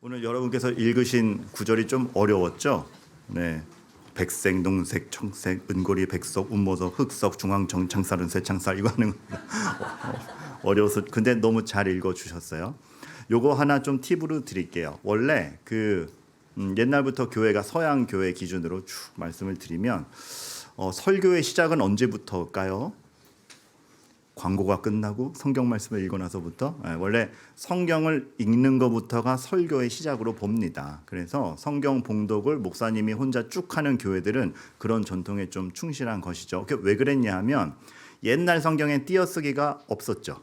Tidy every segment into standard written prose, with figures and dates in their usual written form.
오늘 여러분께서 읽으신 구절이 좀 어려웠죠? 네. 백색, 농색, 청색, 은고리, 백석, 운모석, 흑석, 중앙, 정창살은 쇠창살 이거 하는 거 어려워서 근데 너무 잘 읽어주셨어요. 요거 하나 좀 팁으로 드릴게요. 원래 옛날부터 교회가 서양 교회 기준으로 쭉 말씀을 드리면 설교의 시작은 언제부터일까요? 광고가 끝나고 성경 말씀을 읽고 나서부터 원래 성경을 읽는 것부터가 설교의 시작으로 봅니다. 그래서 성경 봉독을 목사님이 혼자 쭉 하는 교회들은 그런 전통에 좀 충실한 것이죠. 왜 그랬냐 하면 옛날 성경에 띄어쓰기가 없었죠.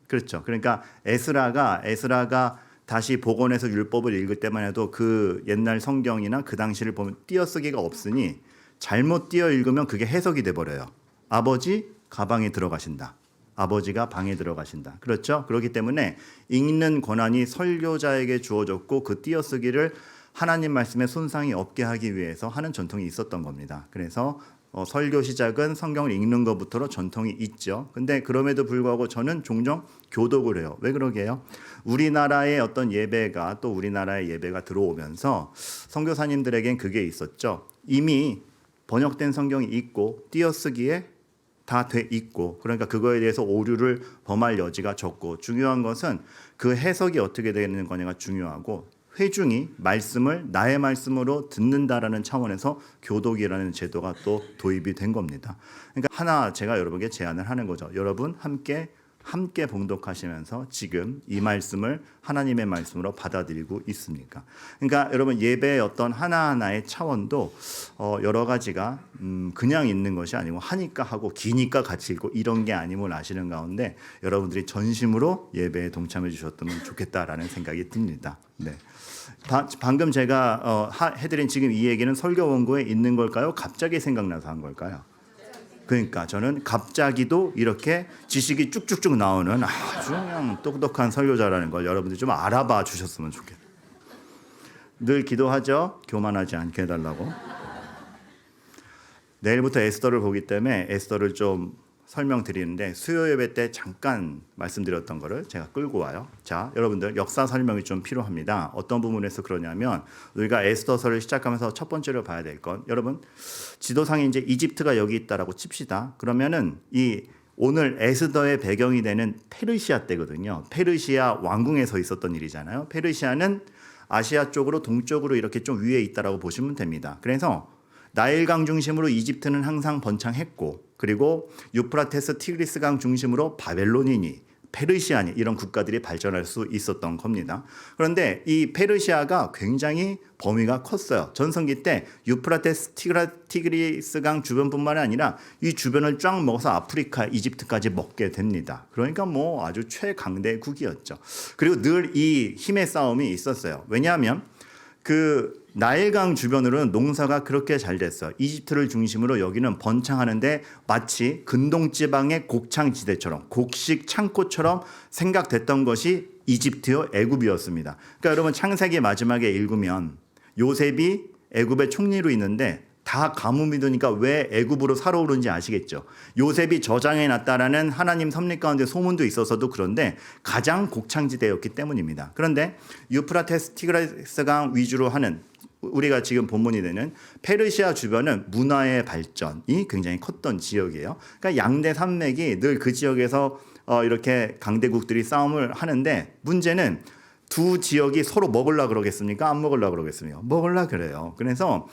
그렇죠. 그러니까 에스라가 다시 복원해서 율법을 읽을 때만 해도 그 옛날 성경이나 그 당시를 보면 띄어쓰기가 없으니 잘못 띄어 읽으면 그게 해석이 돼버려요. 아버지 가방에 들어가신다. 아버지가 방에 들어가신다. 그렇죠? 그렇기 때문에 읽는 권한이 설교자에게 주어졌고 그 띄어쓰기를 하나님 말씀에 손상이 없게 하기 위해서 하는 전통이 있었던 겁니다. 그래서 설교 시작은 성경을 읽는 것부터로 전통이 있죠. 근데 그럼에도 불구하고 저는 종종 교독을 해요. 왜 그러게요? 우리나라의 어떤 예배가 또 우리나라의 예배가 들어오면서 선교사님들에겐 그게 있었죠. 이미 번역된 성경이 있고 띄어쓰기에 다 돼 있고 그러니까 그거에 대해서 오류를 범할 여지가 적고 중요한 것은 그 해석이 어떻게 되는 거냐가 중요하고 회중이 말씀을 나의 말씀으로 듣는다라는 차원에서 교독이라는 제도가 또 도입이 된 겁니다. 그러니까 하나 제가 여러분께 제안을 하는 거죠. 여러분 함께 봉독하시면서 지금 이 말씀을 하나님의 말씀으로 받아들이고 있습니까? 그러니까 여러분 예배의 어떤 하나하나의 차원도 여러 가지가 그냥 있는 것이 아니고 하니까 하고 기니까 같이 읽고 이런 게 아님을 아시는 가운데 여러분들이 전심으로 예배에 동참해 주셨다면 좋겠다라는 생각이 듭니다. 네. 방금 제가 해드린 지금 이 얘기는 설교 원고에 있는 걸까요? 갑자기 생각나서 한 걸까요? 그러니까 저는 갑자기도 이렇게 지식이 쭉쭉쭉 나오는 아주 그냥 똑똑한 설교자라는 걸 여러분들이 좀 알아봐 주셨으면 좋겠어요. 늘 기도하죠. 교만하지 않게 해달라고. 내일부터 에스더를 보기 때문에 에스더를 좀 설명드리는데 수요 예배 때 잠깐 말씀드렸던 거를 제가 끌고 와요. 자, 여러분들 역사 설명이 좀 필요합니다. 어떤 부분에서 그러냐면 우리가 에스더서를 시작하면서 첫 번째로 봐야 될 건 여러분 지도상에 이제 이집트가 여기 있다라고 칩시다. 그러면은 이 오늘 에스더의 배경이 되는 페르시아 때거든요. 페르시아 왕궁에 서 있었던 일이잖아요. 페르시아는 아시아 쪽으로 동쪽으로 이렇게 좀 위에 있다라고 보시면 됩니다. 그래서 나일강 중심으로 이집트는 항상 번창했고 그리고 유프라테스 티그리스강 중심으로 바벨론이니 페르시아니 이런 국가들이 발전할 수 있었던 겁니다. 그런데 이 페르시아가 굉장히 범위가 컸어요. 전성기 때 유프라테스 티그리스강 주변뿐만 아니라 이 주변을 쫙 먹어서 아프리카, 이집트까지 먹게 됩니다. 그러니까 뭐 아주 최강대국이었죠. 그리고 늘 이 힘의 싸움이 있었어요. 왜냐하면 그 나일강 주변으로는 농사가 그렇게 잘 됐어요. 이집트를 중심으로 여기는 번창하는데 마치 근동지방의 곡창지대처럼 곡식 창고처럼 생각됐던 것이 이집트요 애굽이었습니다. 그러니까 여러분 창세기 마지막에 읽으면 요셉이 애굽의 총리로 있는데 다 가뭄이 드니까 왜 애굽으로 살아오른지 아시겠죠? 요셉이 저장해 놨다라는 하나님 섭리 가운데 소문도 있어서도 그런데 가장 곡창지대였기 때문입니다. 그런데 유프라테스 티그리스강 위주로 하는 우리가 지금 본문이 되는 페르시아 주변은 문화의 발전이 굉장히 컸던 지역이에요. 그러니까 양대 산맥이 늘 그 지역에서 이렇게 강대국들이 싸움을 하는데 문제는 두 지역이 서로 먹으려고 그러겠습니까? 안 먹으려고 그러겠습니까? 먹으려고 그래요. 그래서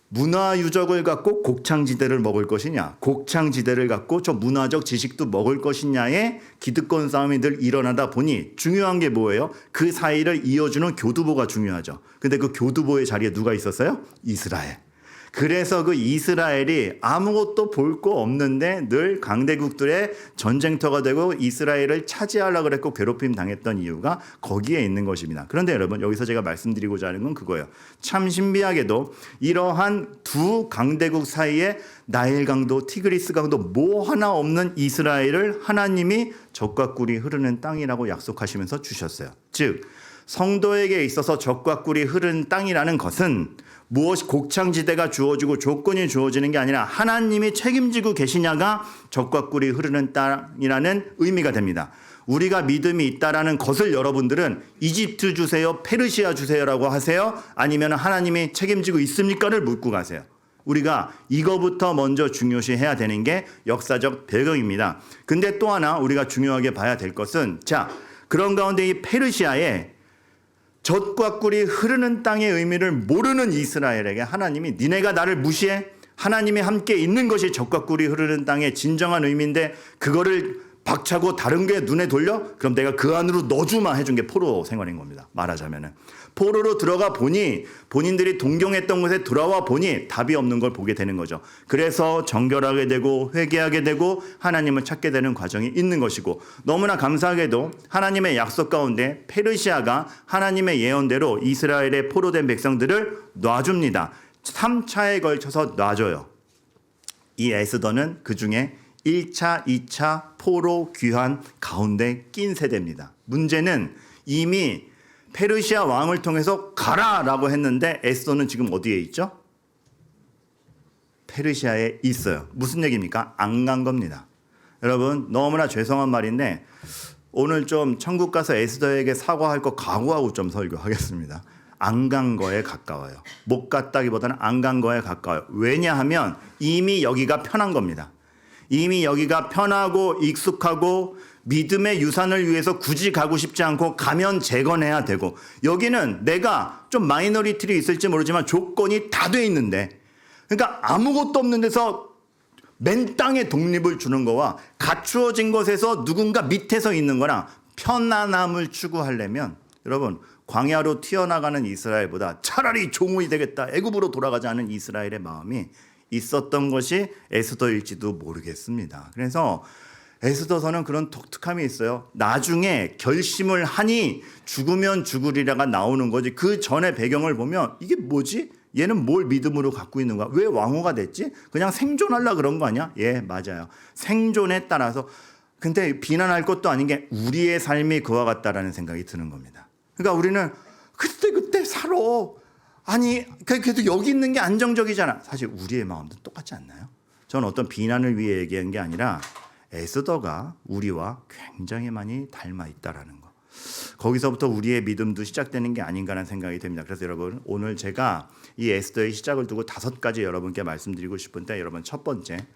문화 유적을 갖고 곡창지대를 먹을 것이냐, 곡창지대를 갖고 저 문화적 지식도 먹을 것이냐의 기득권 싸움이 늘 일어나다 보니 중요한 게 뭐예요? 그 사이를 이어주는 교두보가 중요하죠. 근데 그 교두보의 자리에 누가 있었어요? 이스라엘. 그래서 그 이스라엘이 아무것도 볼 거 없는데 늘 강대국들의 전쟁터가 되고 이스라엘을 차지하려고 그랬고 괴롭힘 당했던 이유가 거기에 있는 것입니다. 그런데 여러분 여기서 제가 말씀드리고자 하는 건 그거예요. 참 신비하게도 이러한 두 강대국 사이에 나일강도 티그리스강도 뭐 하나 없는 이스라엘을 하나님이 젖과 꿀이 흐르는 땅이라고 약속하시면서 주셨어요. 즉 성도에게 있어서 젖과 꿀이 흐르는 땅이라는 것은 무엇이 곡창지대가 주어지고 조건이 주어지는 게 아니라 하나님이 책임지고 계시냐가 젖과 꿀이 흐르는 땅이라는 의미가 됩니다. 우리가 믿음이 있다라는 것을 여러분들은 이집트 주세요, 페르시아 주세요라고 하세요? 아니면 하나님이 책임지고 있습니까를 묻고 가세요. 우리가 이거부터 먼저 중요시해야 되는 게 역사적 배경입니다. 근데 또 하나 우리가 중요하게 봐야 될 것은, 자, 그런 가운데 이 페르시아에 젖과 꿀이 흐르는 땅의 의미를 모르는 이스라엘에게 하나님이 니네가 나를 무시해? 하나님이 함께 있는 것이 젖과 꿀이 흐르는 땅의 진정한 의미인데 그거를 박차고 다른 게 눈에 돌려? 그럼 내가 그 안으로 넣어주마 해준 게 포로 생활인 겁니다. 말하자면은. 포로로 들어가 보니 본인들이 동경했던 곳에 들어와 보니 답이 없는 걸 보게 되는 거죠. 그래서 정결하게 되고 회개하게 되고 하나님을 찾게 되는 과정이 있는 것이고, 너무나 감사하게도 하나님의 약속 가운데 페르시아가 하나님의 예언대로 이스라엘의 포로된 백성들을 놔줍니다. 3차에 걸쳐서 놔줘요. 이 에스더는 그 중에 1차, 2차 포로 귀환 가운데 낀 세대입니다. 문제는 이미 페르시아 왕을 통해서 가라라고 했는데 에스더는 지금 어디에 있죠? 페르시아에 있어요. 무슨 얘기입니까? 안 간 겁니다. 여러분, 너무나 죄송한 말인데 오늘 좀 천국 가서 에스더에게 사과할 거 각오하고 좀 설교하겠습니다. 안 간 거에 가까워요. 못 갔다기보다는 안 간 거에 가까워요. 왜냐하면 이미 여기가 편한 겁니다. 이미 여기가 편하고 익숙하고 믿음의 유산을 위해서 굳이 가고 싶지 않고 가면 재건해야 되고, 여기는 내가 좀 마이너리티로 있을지 모르지만 조건이 다 돼 있는데, 그러니까 아무것도 없는 데서 맨 땅에 독립을 주는 거와 갖추어진 것에서 누군가 밑에서 있는 거랑 편안함을 추구하려면 여러분, 광야로 튀어나가는 이스라엘보다 차라리 종이 되겠다, 애굽으로 돌아가지 않은 이스라엘의 마음이 있었던 것이 에스더일지도 모르겠습니다. 그래서 에스더서는 그런 독특함이 있어요. 나중에 결심을 하니 죽으면 죽으리라가 나오는 거지, 그 전의 배경을 보면 이게 뭐지? 얘는 뭘 믿음으로 갖고 있는 거야? 왜 왕후가 됐지? 그냥 생존하려고 그런 거 아니야? 예, 맞아요. 생존에 따라서. 근데 비난할 것도 아닌 게 우리의 삶이 그와 같다라는 생각이 드는 겁니다. 그러니까 우리는 그때 살아. 아니, 그래도 여기 있는 게 안정적이잖아. 사실 우리의 마음도 똑같지 않나요? 저는 어떤 비난을 위해 얘기한 게 아니라 에스더가 우리와 굉장히 많이 닮아 있다라는 거. 거기서부터 우리의 믿음도 시작되는 게 아닌가라는 생각이 듭니다. 그래서 여러분, 오늘 제가 이 에스더의 시작을 두고 5가지 여러분께 말씀드리고 싶은데, 여러분, 첫 번째,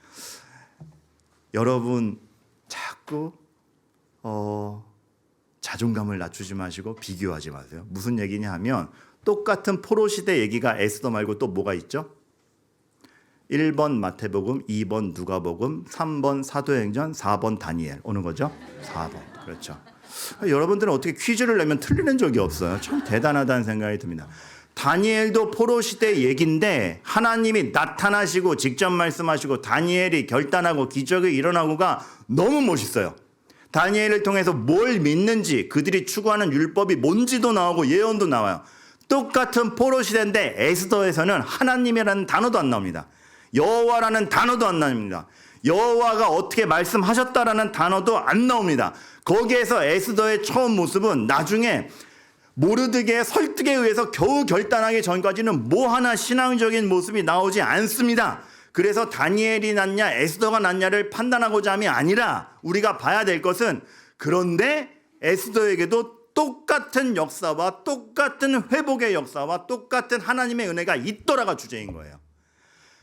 여러분 자꾸 자존감을 낮추지 마시고 비교하지 마세요. 무슨 얘기냐 하면, 똑같은 포로 시대 얘기가 에스더 말고 또 뭐가 있죠? 1번 마태복음, 2번 누가복음, 3번 사도행전, 4번 다니엘 오는 거죠? 4번. 그렇죠. 여러분들은 어떻게 퀴즈를 내면 틀리는 적이 없어요. 참 대단하다는 생각이 듭니다. 다니엘도 포로 시대 얘기인데 하나님이 나타나시고 직접 말씀하시고 다니엘이 결단하고 기적이 일어나고가 너무 멋있어요. 다니엘을 통해서 뭘 믿는지, 그들이 추구하는 율법이 뭔지도 나오고 예언도 나와요. 똑같은 포로 시대인데 에스더에서는 하나님이라는 단어도 안 나옵니다. 여호와라는 단어도 안 나옵니다. 여호와가 어떻게 말씀하셨다라는 단어도 안 나옵니다. 거기에서 에스더의 처음 모습은 나중에 모르드게의 설득에 의해서 겨우 결단하기 전까지는 뭐 하나 신앙적인 모습이 나오지 않습니다. 그래서 다니엘이 낫냐 에스더가 낫냐를 판단하고자 함이 아니라 우리가 봐야 될 것은, 그런데 에스더에게도 똑같은 역사와 똑같은 회복의 역사와 똑같은 하나님의 은혜가 있더라가 주제인 거예요.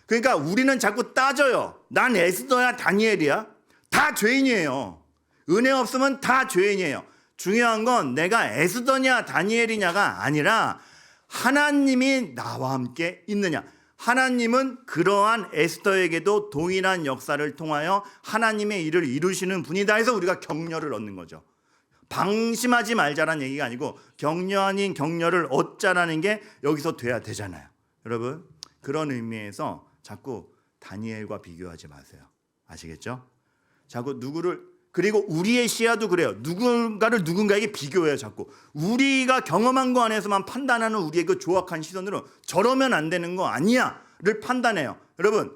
그러니까 우리는 자꾸 따져요. 난 에스더야 다니엘이야? 다 죄인이에요. 은혜 없으면 다 죄인이에요. 중요한 건 내가 에스더냐 다니엘이냐가 아니라 하나님이 나와 함께 있느냐. 하나님은 그러한 에스더에게도 동일한 역사를 통하여 하나님의 일을 이루시는 분이다 해서 우리가 격려를 얻는 거죠. 방심하지 말자라는 얘기가 아니고 격려 아닌 격려를 얻자라는 게 여기서 돼야 되잖아요. 여러분, 그런 의미에서 자꾸 다니엘과 비교하지 마세요. 아시겠죠? 자꾸 누구를, 그리고 우리의 시야도 그래요. 누군가를 누군가에게 비교해요. 자꾸 우리가 경험한 거 안에서만 판단하는 우리의 그 조악한 시선으로 저러면 안 되는 거 아니야를 판단해요. 여러분,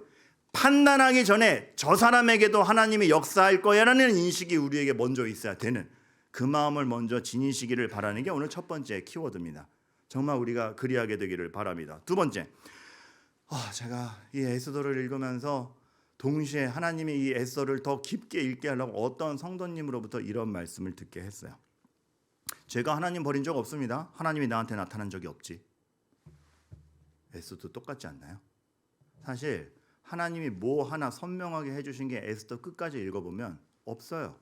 판단하기 전에 저 사람에게도 하나님이 역사할 거야라는 인식이 우리에게 먼저 있어야 되는, 그 마음을 먼저 지니시기를 바라는 게 오늘 첫 번째 키워드입니다. 정말 우리가 그리하게 되기를 바랍니다. 두 번째, 제가 이 에스더를 읽으면서 동시에 하나님이 이 에스더를 더 깊게 읽게 하려고 어떤 성도님으로부터 이런 말씀을 듣게 했어요. 제가 하나님 버린 적 없습니다. 하나님이 나한테 나타난 적이 없지. 에스더도 똑같지 않나요? 사실 하나님이 뭐 하나 선명하게 해주신 게 에스더 끝까지 읽어보면 없어요.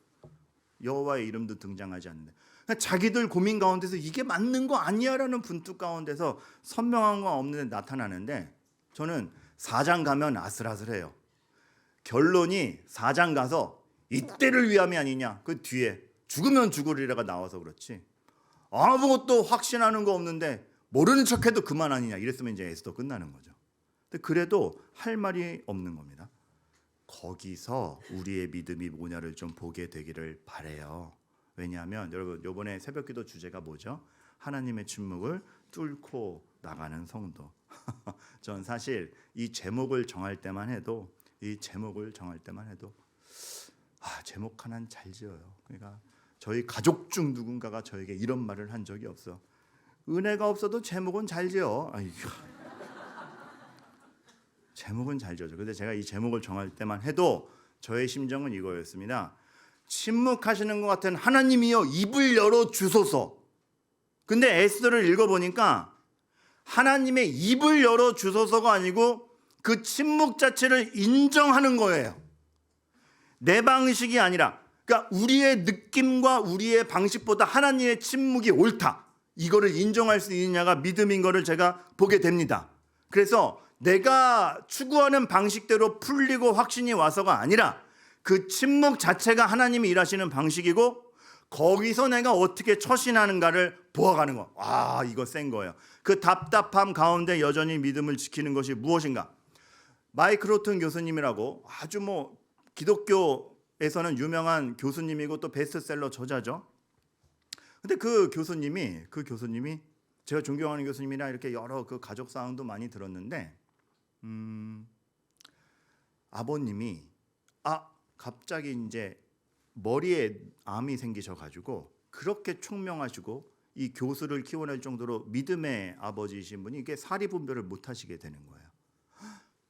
여호와의 이름도 등장하지 않는데 자기들 고민 가운데서 이게 맞는 거 아니야라는 분투 가운데서 선명한 거 없는데 나타나는데 저는 4장 가면 아슬아슬해요. 결론이 4장 가서 이때를 위함이 아니냐. 그 뒤에 죽으면 죽으리라가 나와서 그렇지 아무것도 확신하는 거 없는데 모르는 척해도 그만 아니냐 이랬으면 이제 에스더 끝나는 거죠. 근데 그래도 할 말이 없는 겁니다. 거기서 우리의 믿음이 뭐냐를 좀 보게 되기를 바래요. 왜냐하면 여러분 이번에 새벽기도 주제가 뭐죠? 하나님의 침묵을 뚫고 나가는 성도. 전 사실 이 제목을 정할 때만 해도 제목 하나는 잘 지어요. 그러니까 저희 가족 중 누군가가 저에게 이런 말을 한 적이 없어. 은혜가 없어도 제목은 잘 지어. 아이고. 제목은 잘 지어져. 근데 제가 이 제목을 정할 때만 해도 저의 심정은 이거였습니다. 침묵하시는 것 같은 하나님이여 입을 열어 주소서. 근데 에스더를 읽어보니까 하나님의 입을 열어 주소서가 아니고 그 침묵 자체를 인정하는 거예요. 내 방식이 아니라, 그러니까 우리의 느낌과 우리의 방식보다 하나님의 침묵이 옳다. 이거를 인정할 수 있느냐가 믿음인 거를 제가 보게 됩니다. 그래서 내가 추구하는 방식대로 풀리고 확신이 와서가 아니라 그 침묵 자체가 하나님이 일하시는 방식이고 거기서 내가 어떻게 처신하는가를 보아가는 거. 와, 이거 센 거예요. 그 답답함 가운데 여전히 믿음을 지키는 것이 무엇인가? 마이클 로튼 교수님이라고 아주 기독교에서는 유명한 교수님이고 또 베스트셀러 저자죠. 근데 그 교수님이 제가 존경하는 교수님이라 이렇게 여러 그 가족 사항도 많이 들었는데 아버님이 갑자기 이제 머리에 암이 생기셔가지고 그렇게 총명하시고 이 교수를 키워낼 정도로 믿음의 아버지이신 분이 이게 사리분별을 못 하시게 되는 거예요.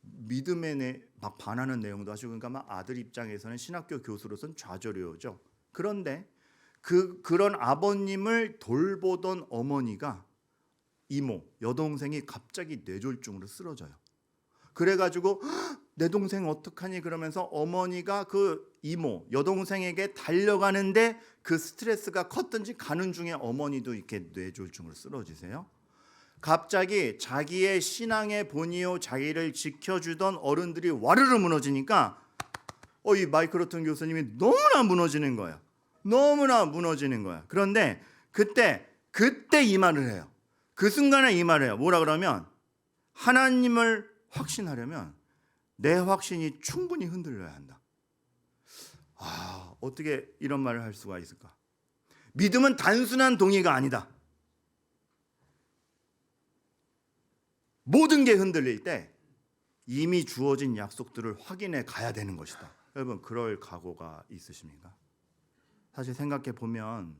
믿음에 막 반하는 내용도 하시고 그러니까 막 아들 입장에서는 신학교 교수로서는 좌절이오죠. 그런데 그런 아버님을 돌보던 어머니가 이모, 여동생이 갑자기 뇌졸중으로 쓰러져요. 그래가지고 내 동생 어떡하니 그러면서 어머니가 그 이모, 여동생에게 달려가는데 그 스트레스가 컸든지 가는 중에 어머니도 이렇게 뇌졸중으로 쓰러지세요. 갑자기 자기의 신앙의 본이요 자기를 지켜주던 어른들이 와르르 무너지니까 이 마이클 로튼 교수님이 너무나 무너지는 거예요. 너무나 무너지는 거야. 그런데 그때 이 말을 해요. 그 순간에 이 말을 해요. 뭐라 그러면 하나님을 확신하려면 내 확신이 충분히 흔들려야 한다. 어떻게 이런 말을 할 수가 있을까? 믿음은 단순한 동의가 아니다. 모든 게 흔들릴 때 이미 주어진 약속들을 확인해 가야 되는 것이다. 여러분 그럴 각오가 있으십니까? 사실 생각해 보면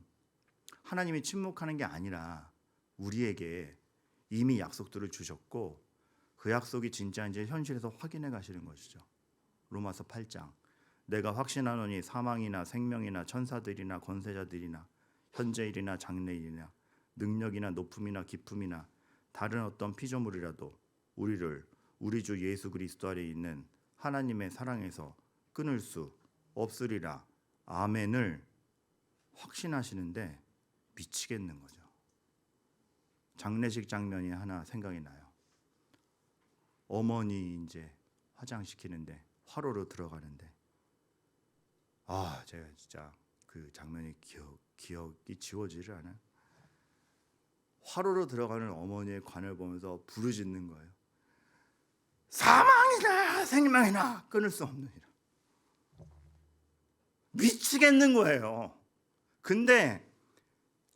하나님이 침묵하는 게 아니라 우리에게 이미 약속들을 주셨고 그 약속이 진짜인지 현실에서 확인해 가시는 것이죠. 로마서 8장 내가 확신하노니 사망이나 생명이나 천사들이나 권세자들이나 현재일이나 장래일이나 능력이나 높음이나 깊음이나 다른 어떤 피조물이라도 우리를 우리 주 예수 그리스도 아래 있는 하나님의 사랑에서 끊을 수 없으리라. 아멘을 확신하시는데 미치겠는 거죠. 장례식 장면이 하나 생각이 나요. 어머니 이제 화장시키는데 화로로 들어가는데 제가 진짜 그 장면이 기억이 지워지질 않아요. 화로로 들어가는 어머니의 관을 보면서 부르짖는 거예요. 사망이나 생명이나 끊을 수 없느니라. 미치겠는 거예요. 근데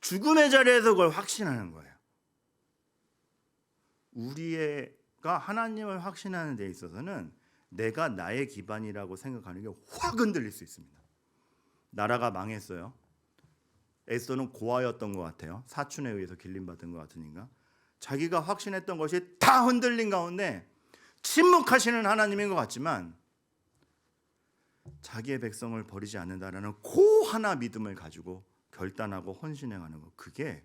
죽음의 자리에서 그걸 확신하는 거예요. 우리가 하나님을 확신하는 데 있어서는 내가 나의 기반이라고 생각하는 게 확 흔들릴 수 있습니다. 나라가 망했어요. 에스더는 고아였던 것 같아요. 사촌에 의해서 길림받은 것 같으니까 자기가 확신했던 것이 다 흔들린 가운데 침묵하시는 하나님인 것 같지만 자기의 백성을 버리지 않는다라는 그 하나 믿음을 가지고 결단하고 헌신해가는 것, 그게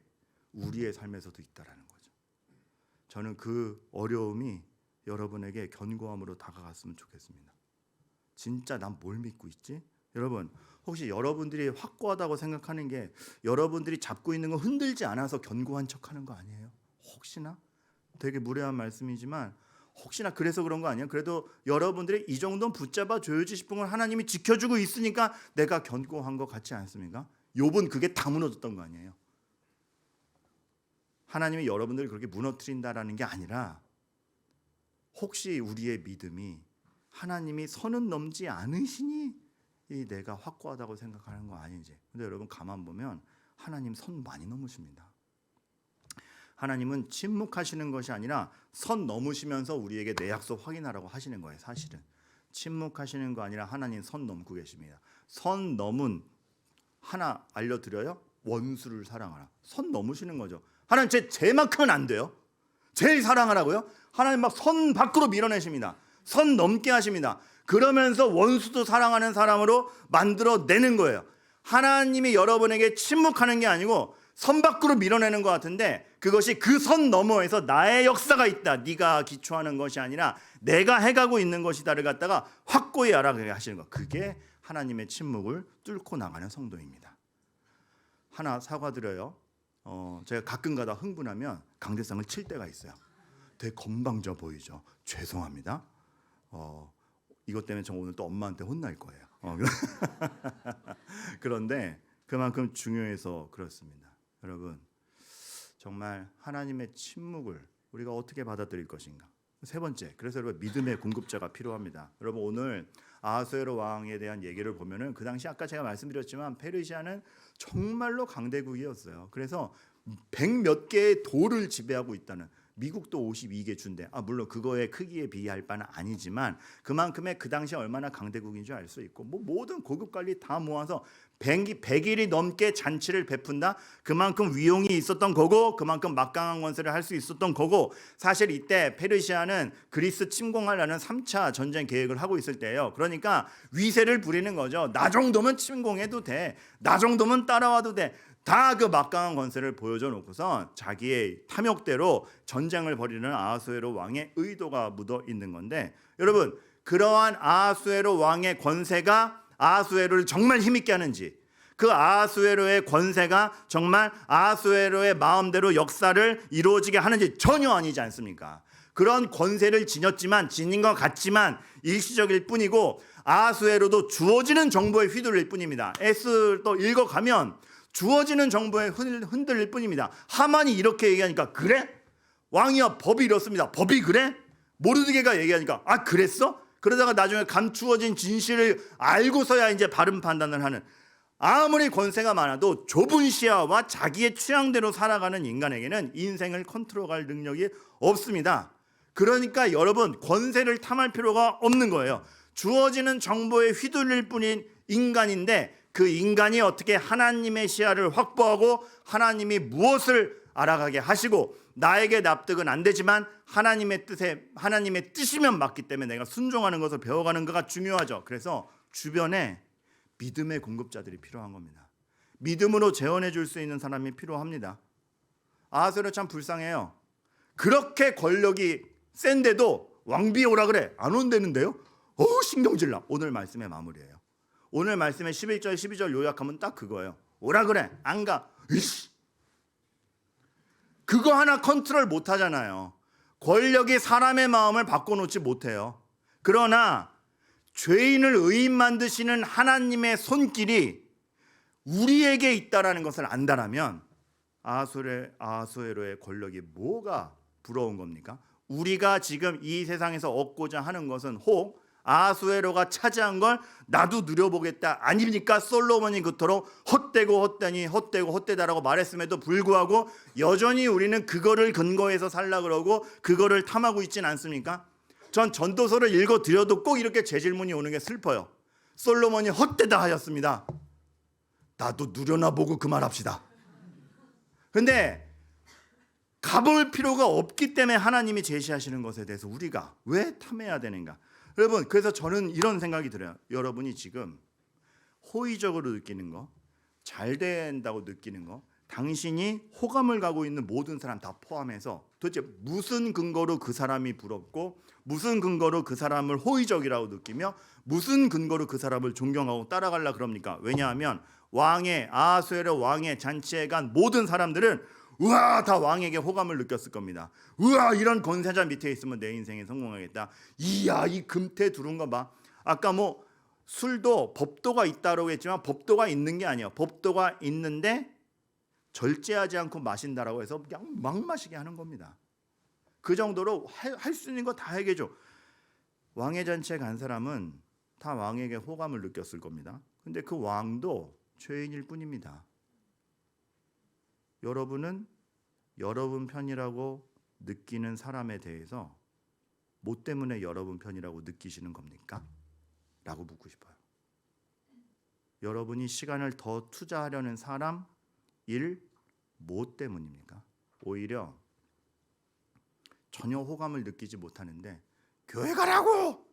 우리의 삶에서도 있다라는 거죠. 저는 그 어려움이 여러분에게 견고함으로 다가갔으면 좋겠습니다. 진짜 난 뭘 믿고 있지? 여러분, 혹시 여러분들이 확고하다고 생각하는 게 여러분들이 잡고 있는 거 흔들지 않아서 견고한 척하는 거 아니에요? 혹시나? 되게 무례한 말씀이지만 혹시나 그래서 그런 거 아니에요? 그래도 여러분들이 이 정도는 붙잡아 줘야지 싶은 걸 하나님이 지켜주고 있으니까 내가 견고한 것 같지 않습니까? 욥은 그게 다 무너졌던 거 아니에요? 하나님이 여러분들을 그렇게 무너뜨린다라는 게 아니라 혹시 우리의 믿음이 하나님이 선은 넘지 않으시니 이 내가 확고하다고 생각하는 거 아닌지. 근데 여러분 가만 보면 하나님 선 많이 넘으십니다. 하나님은 침묵하시는 것이 아니라 선 넘으시면서 우리에게 내 약속 확인하라고 하시는 거예요. 사실은 침묵하시는 거 아니라 하나님 선 넘고 계십니다. 선 넘은 하나 알려드려요. 원수를 사랑하라. 선 넘으시는 거죠. 하나님 제만큼은 안 돼요. 제일 사랑하라고요? 하나님 막 선 밖으로 밀어내십니다. 선 넘게 하십니다. 그러면서 원수도 사랑하는 사람으로 만들어내는 거예요. 하나님이 여러분에게 침묵하는 게 아니고 선 밖으로 밀어내는 것 같은데 그것이 그 선 너머에서 나의 역사가 있다. 네가 기초하는 것이 아니라 내가 해가고 있는 것이다를 갖다가 확고히 알아가게 하시는 것. 그게 하나님의 침묵을 뚫고 나가는 성도입니다. 하나 사과드려요. 제가 가끔가다 흥분하면 강대상을 칠 때가 있어요. 되게 건방져 보이죠. 죄송합니다. 이것 때문에 저 오늘 또 엄마한테 혼날 거예요. 그런데 그만큼 중요해서 그렇습니다. 여러분, 정말 하나님의 침묵을 우리가 어떻게 받아들일 것인가? 세 번째, 그래서 여러분 믿음의 공급자가 필요합니다. 여러분 오늘 아하수에로 왕에 대한 얘기를 보면은 그 당시 아까 제가 말씀드렸지만 페르시아는 정말로 강대국이었어요. 그래서 100몇 개의 도를 지배하고 있다는, 미국도 52개 준대. 물론 그거의 크기에 비할 바는 아니지만 그만큼의 그 당시 얼마나 강대국인 줄 알 수 있고 모든 고급 관리 다 모아서 100일이 넘게 잔치를 베푼다. 그만큼 위용이 있었던 거고 그만큼 막강한 권세를 할 수 있었던 거고, 사실 이때 페르시아는 그리스 침공하려는 3차 전쟁 계획을 하고 있을 때예요. 그러니까 위세를 부리는 거죠. 나 정도면 침공해도 돼. 나 정도면 따라와도 돼. 다 그 막강한 권세를 보여줘 놓고선 자기의 탐욕대로 전쟁을 벌이는 아하수에로 왕의 의도가 묻어 있는 건데, 여러분 그러한 아하수에로 왕의 권세가 아하수에로를 정말 힘있게 하는지, 그 아하수에로의 권세가 정말 아하수에로의 마음대로 역사를 이루어지게 하는지 전혀 아니지 않습니까? 그런 권세를 지닌 것 같지만 일시적일 뿐이고 아하수에로도 주어지는 정보에 휘둘릴 뿐입니다. 에스를 또 읽어가면 주어지는 정보에 흔들릴 뿐입니다. 하만이 이렇게 얘기하니까 그래? 왕이여 법이 이렇습니다. 법이 그래? 모르드게가 얘기하니까 그랬어? 그러다가 나중에 감추어진 진실을 알고서야 이제 바른 판단을 하는, 아무리 권세가 많아도 좁은 시야와 자기의 취향대로 살아가는 인간에게는 인생을 컨트롤할 능력이 없습니다. 그러니까 여러분 권세를 탐할 필요가 없는 거예요. 주어지는 정보에 휘둘릴 뿐인 인간인데 그 인간이 어떻게 하나님의 시야를 확보하고 하나님이 무엇을 알아가게 하시고 나에게 납득은 안 되지만 하나님의 뜻이면 맞기 때문에 내가 순종하는 것을 배워가는가가 중요하죠. 그래서 주변에 믿음의 공급자들이 필요한 겁니다. 믿음으로 재현해 줄 수 있는 사람이 필요합니다. 아하수에로 참 불쌍해요. 그렇게 권력이 센데도 왕비 오라 그래. 안 온다는데요. 신경질나. 오늘 말씀의 마무리예요. 오늘 말씀의 11절 12절 요약하면 딱 그거예요. 오라 그래. 안 가. 으이씨. 그거 하나 컨트롤 못 하잖아요. 권력이 사람의 마음을 바꿔놓지 못해요. 그러나 죄인을 의인 만드시는 하나님의 손길이 우리에게 있다라는 것을 안다라면 아하수에로의 권력이 뭐가 부러운 겁니까? 우리가 지금 이 세상에서 얻고자 하는 것은 혹 아하수에로가 차지한 걸 나도 누려보겠다 아닙니까? 솔로몬이 그토록 헛되고 헛되니 헛되고 헛되다라고 말했음에도 불구하고 여전히 우리는 그거를 근거해서 살라 그러고 그거를 탐하고 있진 않습니까? 전 전도서를 읽어드려도 꼭 이렇게 제 질문이 오는 게 슬퍼요. 솔로몬이 헛되다 하였습니다. 나도 누려나 보고 그 말합시다. 근데 가볼 필요가 없기 때문에 하나님이 제시하시는 것에 대해서 우리가 왜 탐해야 되는가? 여러분, 그래서 저는 이런 생각이 들어요. 여러분이 지금 호의적으로 느끼는 거, 잘 된다고 느끼는 거, 당신이 호감을 가고 있는 모든 사람 다 포함해서 도대체 무슨 근거로 그 사람이 부럽고, 무슨 근거로 그 사람을 호의적이라고 느끼며, 무슨 근거로 그 사람을 존경하고 따라가려 그럽니까? 왜냐하면 왕의 아하수에로 왕의 잔치에 간 모든 사람들은 우와, 다 왕에게 호감을 느꼈을 겁니다. 우와, 이런 권세자 밑에 있으면 내 인생에 성공하겠다. 이야, 이 금태 두른 거 봐. 아까 뭐 술도 법도가 있다라고 했지만 법도가 있는 게 아니에요. 법도가 있는데 절제하지 않고 마신다라고 해서 그냥 막 마시게 하는 겁니다. 그 정도로 할 수 있는 거 다 해결줘. 왕의 잔치에 간 사람은 다 왕에게 호감을 느꼈을 겁니다. 근데 그 왕도 죄인일 뿐입니다. 여러분은 여러분 편이라고 느끼는 사람에 대해서 뭐 때문에 여러분 편이라고 느끼시는 겁니까? 라고 묻고 싶어요. 여러분이 시간을 더 투자하려는 사람, 일, 뭐 때문입니까? 오히려 전혀 호감을 느끼지 못하는데 교회 가라고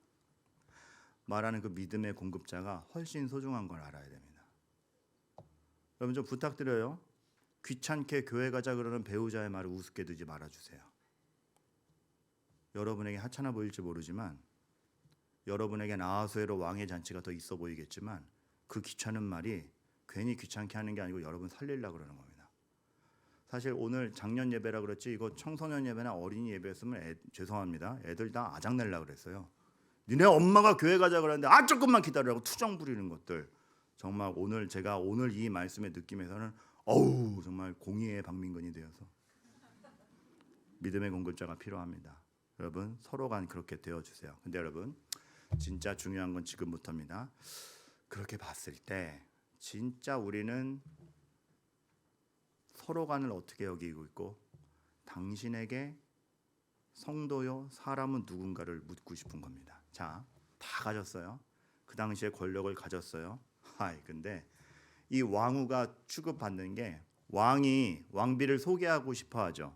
말하는 그 믿음의 공급자가 훨씬 소중한 걸 알아야 됩니다. 여러분 좀 부탁드려요. 귀찮게 교회 가자 그러는 배우자의 말을 우습게 듣지 말아주세요. 여러분에게 하찮아 보일지 모르지만, 여러분에겐 아하수에로 왕의 잔치가 더 있어 보이겠지만, 그 귀찮은 말이 괜히 귀찮게 하는 게 아니고 여러분 살리려고 그러는 겁니다. 사실 오늘 작년 예배라 그랬지, 이거 청소년 예배나 어린이 예배였으면 죄송합니다. 애들 다 아작내려고 그랬어요. 니네 엄마가 교회 가자 그러는데 조금만 기다리라고 투정 부리는 것들. 정말 오늘 제가 오늘 이 말씀의 느낌에서는 정말 공의의 박민건이 되어서 믿음의 공급자가 필요합니다. 여러분 서로가 그렇게 되어주세요. 근데 여러분 진짜 중요한 건 지금부터입니다. 그렇게 봤을 때 진짜 우리는 서로 간을 어떻게 여기고 있고, 당신에게 성도요 사람은 누군가를 묻고 싶은 겁니다. 자, 다 가졌어요. 그 당시에 권력을 가졌어요. 근데 이 왕후가 취급받는 게, 왕이 왕비를 소개하고 싶어 하죠.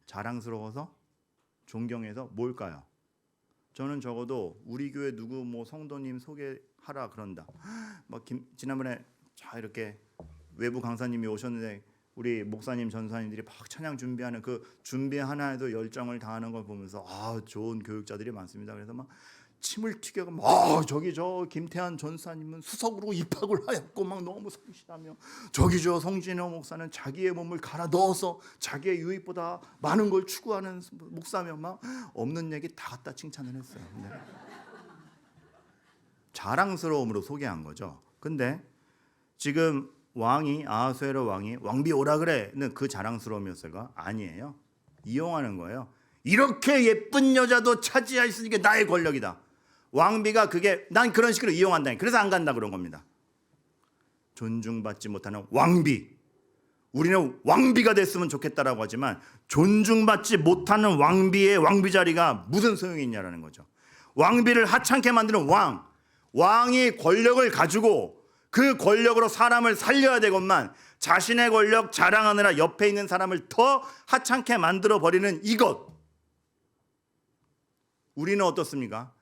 자랑스러워서, 존경해서, 뭘까요? 저는 적어도 우리 교회 누구 뭐 성도님 소개하라 그런다. 지난번에 이렇게 외부 강사님이 오셨는데 우리 목사님 전사님들이 막 찬양 준비하는 그 준비 하나에도 열정을 다하는 걸 보면서 좋은 교육자들이 많습니다. 그래서 막 침을 튀겨가 저기 저 김태한 전사님은 수석으로 입학을 하였고 막 너무 성실하며, 저기 저 성진호 목사는 자기의 몸을 갈아 넣어서 자기의 유익보다 많은 걸 추구하는 목사며, 막 없는 얘기 다 갖다 칭찬을 했어요. 근데 자랑스러움으로 소개한 거죠. 근데 지금 왕이, 아하수에로 왕이 왕비 오라 그래는 그 자랑스러움이었을까? 아니에요. 이용하는 거예요. 이렇게 예쁜 여자도 차지할 수 있는 게 나의 권력이다. 왕비가 난 그런 식으로 이용한다. 그래서 안 간다 그런 겁니다. 존중받지 못하는 왕비. 우리는 왕비가 됐으면 좋겠다라고 하지만 존중받지 못하는 왕비의 왕비 자리가 무슨 소용이 있냐라는 거죠. 왕비를 하찮게 만드는 왕이 권력을 가지고 그 권력으로 사람을 살려야 되건만, 자신의 권력 자랑하느라 옆에 있는 사람을 더 하찮게 만들어 버리는 이것. 우리는 어떻습니까?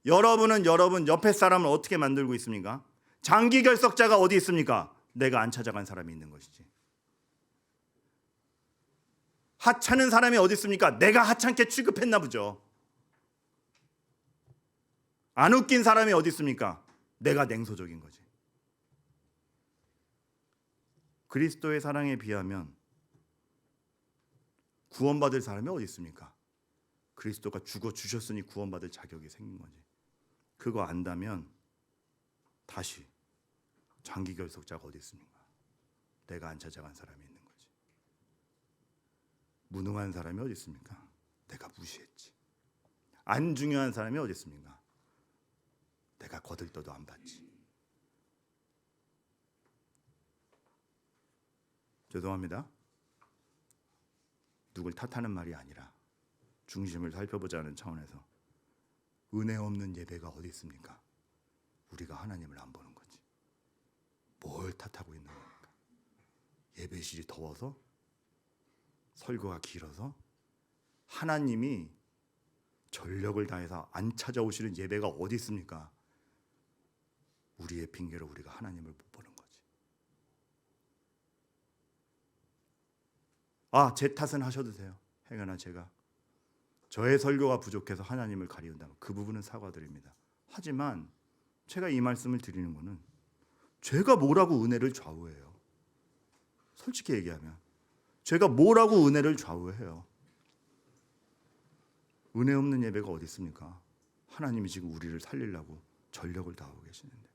여러분은 여러분 옆에 사람을 어떻게 만들고 있습니까? 장기 결석자가 어디 있습니까? 내가 안 찾아간 사람이 있는 것이지. 하찮은 사람이 어디 있습니까? 내가 하찮게 취급했나 보죠. 안 웃긴 사람이 어디 있습니까? 내가 냉소적인 거지. 그리스도의 사랑에 비하면 구원받을 사람이 어디 있습니까? 그리스도가 죽어 주셨으니 구원받을 자격이 생긴 거지. 그거 안다면 다시 장기 결석자가 어디 있습니까? 내가 안 찾아간 사람이 있는 거지. 무능한 사람이 어디 있습니까? 내가 무시했지. 안 중요한 사람이 어디 있습니까? 내가 거들떠도 안 봤지. 죄송합니다. 누굴 탓하는 말이 아니라 중심을 살펴보자는 차원에서, 은혜 없는 예배가 어디 있습니까? 우리가 하나님을 안 보는 거지. 뭘 탓하고 있는 겁니까? 예배실이 더워서? 설교가 길어서? 하나님이 전력을 다해서 안 찾아오시는 예배가 어디 있습니까? 우리의 핑계로 우리가 하나님을 못 보는 거지. 제 탓은 하셔도 돼요. 행여나 제가 저의 설교가 부족해서 하나님을 가리운다면 그 부분은 사과드립니다. 하지만 제가 이 말씀을 드리는 것은 제가 뭐라고 은혜를 좌우해요? 솔직히 얘기하면 제가 뭐라고 은혜를 좌우해요? 은혜 없는 예배가 어디 있습니까? 하나님이 지금 우리를 살리려고 전력을 다하고 계시는데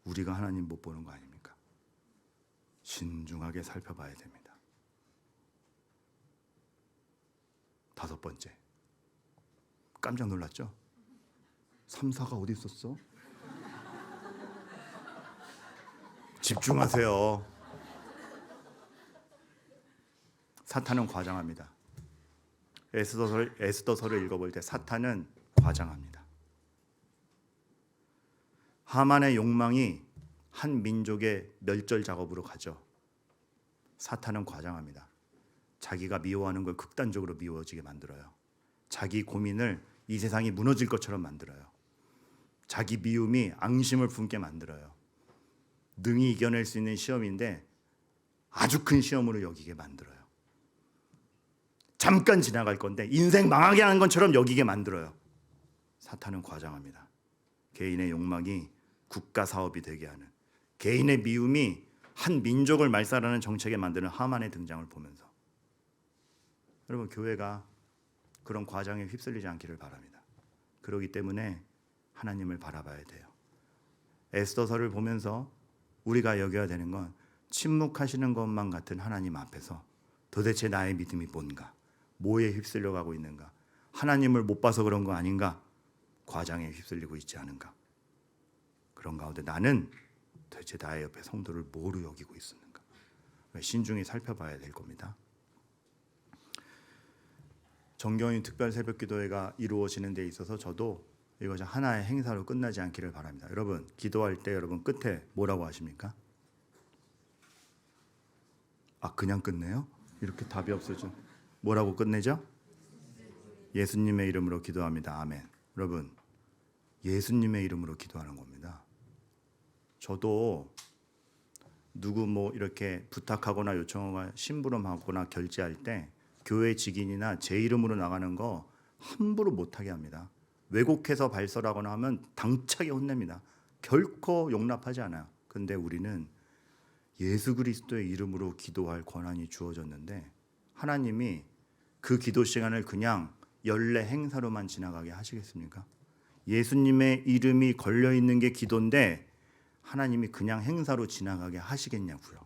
우리가 하나님 못 보는 거 아닙니까? 신중하게 살펴봐야 됩니다. 5번째, 깜짝 놀랐죠? 3, 4가 어디 있었어? 집중하세요. 사탄은 과장합니다. 에스더서를 읽어볼 때 사탄은 과장합니다. 하만의 욕망이 한 민족의 멸절 작업으로 가죠. 사탄은 과장합니다. 자기가 미워하는 걸 극단적으로 미워지게 만들어요. 자기 고민을 이 세상이 무너질 것처럼 만들어요. 자기 미움이 앙심을 품게 만들어요. 능히 이겨낼 수 있는 시험인데 아주 큰 시험으로 여기게 만들어요. 잠깐 지나갈 건데 인생 망하게 하는 것처럼 여기게 만들어요. 사탄은 과장합니다. 개인의 욕망이 국가 사업이 되게 하는, 개인의 미움이 한 민족을 말살하는 정책에 만드는 하만의 등장을 보면서 여러분, 교회가 그런 과장에 휩쓸리지 않기를 바랍니다. 그렇기 때문에 하나님을 바라봐야 돼요. 에스더서를 보면서 우리가 여겨야 되는 건 침묵하시는 것만 같은 하나님 앞에서 도대체 나의 믿음이 뭔가, 뭐에 휩쓸려 가고 있는가, 하나님을 못 봐서 그런 거 아닌가, 과장에 휩쓸리고 있지 않은가, 그런 가운데 나는 도대체 나의 옆에 성도를 뭐로 여기고 있었는가, 신중히 살펴봐야 될 겁니다. 정경인 특별 새벽 기도회가 이루어지는 데 있어서 저도 이것이 하나의 행사로 끝나지 않기를 바랍니다. 여러분, 기도할 때 여러분 끝에 뭐라고 하십니까? 그냥 끝내요? 이렇게 답이 없어져. 뭐라고 끝내죠? 예수님의 이름으로 기도합니다. 아멘. 여러분, 예수님의 이름으로 기도하는 겁니다. 저도 누구 이렇게 부탁하거나 요청하거나 심부름하거나 결제할 때 교회 직인이나 제 이름으로 나가는 거 함부로 못하게 합니다. 왜곡해서 발설하거나 하면 당차게 혼냅니다. 결코 용납하지 않아요. 근데 우리는 예수 그리스도의 이름으로 기도할 권한이 주어졌는데 하나님이 그 기도 시간을 그냥 연례 행사로만 지나가게 하시겠습니까? 예수님의 이름이 걸려있는 게 기도인데 하나님이 그냥 행사로 지나가게 하시겠냐고요.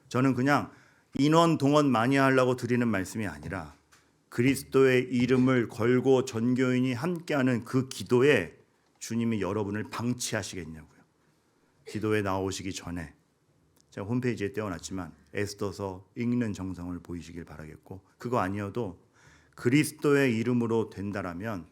저는 그냥 인원 동원 많이 하려고 드리는 말씀이 아니라 그리스도의 이름을 걸고 전교인이 함께하는 그 기도에 주님이 여러분을 방치하시겠냐고요. 기도에 나오시기 전에 제가 홈페이지에 떼어놨지만 에스더서 읽는 정성을 보이시길 바라겠고, 그거 아니어도 그리스도의 이름으로 된다라면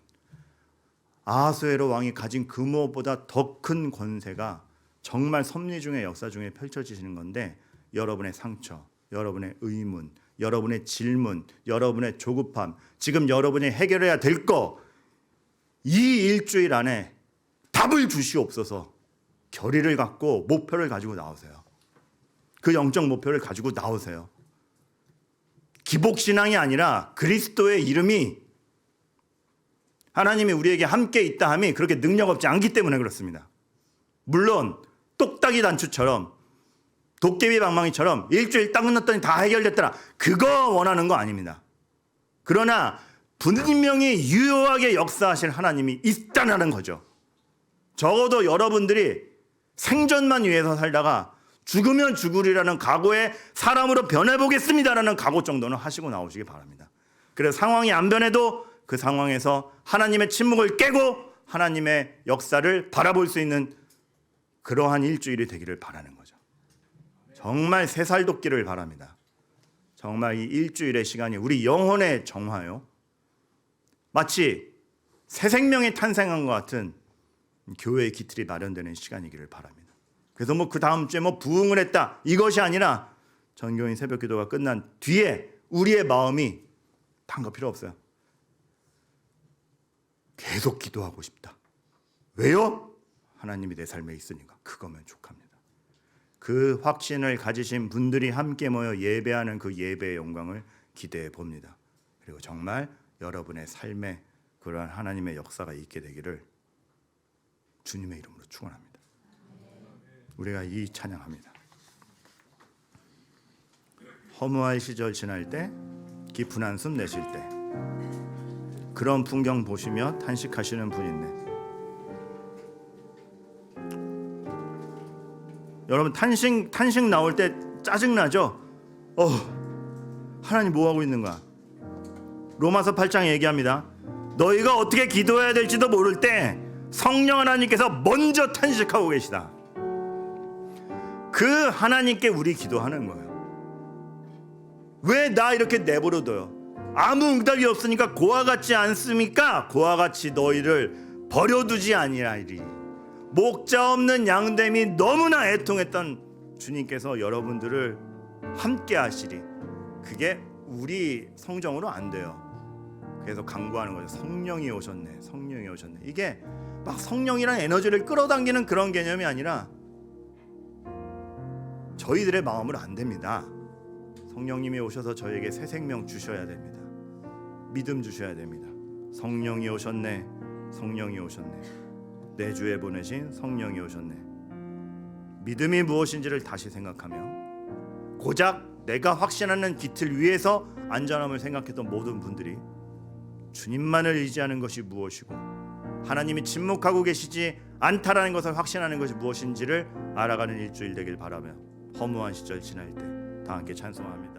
아하수에로 왕이 가진 그 무엇보다 더 큰 권세가 정말 섭리 중에 역사 중에 펼쳐지시는 건데, 여러분의 상처, 여러분의 의문, 여러분의 질문, 여러분의 조급함, 지금 여러분이 해결해야 될 거, 이 일주일 안에 답을 주시옵소서. 결의를 갖고 목표를 가지고 나오세요. 그 영적 목표를 가지고 나오세요. 기복신앙이 아니라 그리스도의 이름이, 하나님이 우리에게 함께 있다 함이 그렇게 능력 없지 않기 때문에 그렇습니다. 물론 똑딱이 단추처럼 도깨비 방망이처럼 일주일 딱 끝났더니 다 해결됐더라, 그거 원하는 거 아닙니다. 그러나 분명히 유효하게 역사하실 하나님이 있다는 거죠. 적어도 여러분들이 생존만 위해서 살다가 죽으면 죽으리라는 각오에 사람으로 변해보겠습니다라는 각오 정도는 하시고 나오시기 바랍니다. 그래서 상황이 안 변해도 그 상황에서 하나님의 침묵을 깨고 하나님의 역사를 바라볼 수 있는 그러한 일주일이 되기를 바라는 거죠. 정말 새살 돋기를 바랍니다. 정말 이 일주일의 시간이 우리 영혼의 정화요, 마치 새 생명이 탄생한 것 같은 교회의 기틀이 마련되는 시간이기를 바랍니다. 그래서 그 다음 주에 부흥을 했다, 이것이 아니라 전교인 새벽 기도가 끝난 뒤에 우리의 마음이 딴 거 필요 없어요. 계속 기도하고 싶다. 왜요? 하나님이 내 삶에 있으니까. 그거면 족합니다. 그 확신을 가지신 분들이 함께 모여 예배하는 그 예배의 영광을 기대해 봅니다. 그리고 정말 여러분의 삶에 그러한 하나님의 역사가 있게 되기를 주님의 이름으로 축원합니다. 우리가 이 찬양합니다. 허무할 시절 지날 때, 깊은 한숨 내쉴 때, 그런 풍경 보시며 탄식하시는 분 있네. 여러분 탄식 나올 때 짜증 나죠? 하나님 뭐 하고 있는 거야? 로마서 8장에 얘기합니다. 너희가 어떻게 기도해야 될지도 모를 때 성령 하나님께서 먼저 탄식하고 계시다. 그 하나님께 우리 기도하는 거예요. 왜 나 이렇게 내버려둬요? 아무 응답이 없으니까 고와 같지 않습니까? 고와 같이 너희를 버려두지 아니하리니. 목자 없는 양됨이 너무나 애통했던 주님께서 여러분들을 함께 하시리. 그게 우리 성정으로 안 돼요. 그래서 간구하는 거죠. 성령이 오셨네. 성령이 오셨네. 이게 막 성령이란 에너지를 끌어당기는 그런 개념이 아니라 저희들의 마음으로 안 됩니다. 성령님이 오셔서 저에게 새 생명 주셔야 됩니다. 믿음 주셔야 됩니다. 성령이 오셨네. 성령이 오셨네. 내 주에 보내신 성령이 오셨네. 믿음이 무엇인지를 다시 생각하며 고작 내가 확신하는 깃틀 위에서 안전함을 생각했던 모든 분들이 주님만을 의지하는 것이 무엇이고 하나님이 침묵하고 계시지 않다라는 것을 확신하는 것이 무엇인지를 알아가는 일주일 되길 바라며 허무한 시절 지날 때 다 함께 찬송합니다.